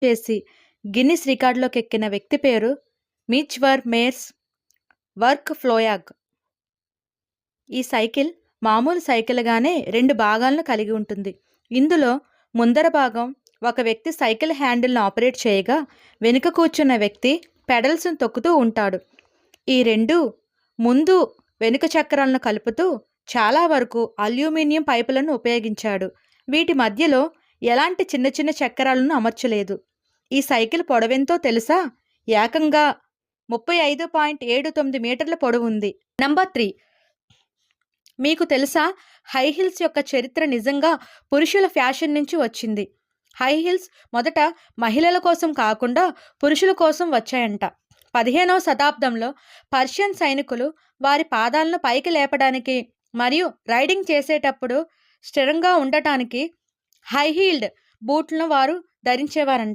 చేసి గిన్నిస్ రికార్డులోకి ఎక్కిన వ్యక్తి పేరు మిచ్వర్ మేర్స్ వర్క్ ఫ్లోయాగ్. ఈ సైకిల్ మామూలు సైకిల్గానే 2 భాగాలను కలిగి ఉంటుంది. ఇందులో ముందర భాగం ఒక వ్యక్తి సైకిల్ హ్యాండిల్ను ఆపరేట్ చేయగా, వెనుక కూర్చున్న వ్యక్తి పెడల్స్ను తొక్కుతూ ఉంటాడు. ఈ 2 ముందు వెనుక చక్రాలను కలుపుతూ చాలా వరకు అల్యూమినియం పైపులను ఉపయోగించాడు. వీటి మధ్యలో ఎలాంటి చిన్న చిన్న చక్రాలను అమర్చలేదు. ఈ సైకిల్ పొడవెంతో తెలుసా? ఏకంగా 35.79 మీటర్ల పొడవుంది. నంబర్ 3. మీకు తెలుసా, హై హీల్స్ యొక్క చరిత్ర నిజంగా పురుషుల ఫ్యాషన్ నుంచి వచ్చింది. హై హీల్స్ మొదట మహిళల కోసం కాకుండా పురుషుల కోసం వచ్చాయంట. 15వ శతాబ్దంలో పర్షియన్ సైనికులు వారి పాదాలను పైకి లేపడానికి మరియు రైడింగ్ చేసేటప్పుడు స్థిరంగా ఉండటానికి హై హీల్డ్ బూట్లను వారు ధరించేవారంట.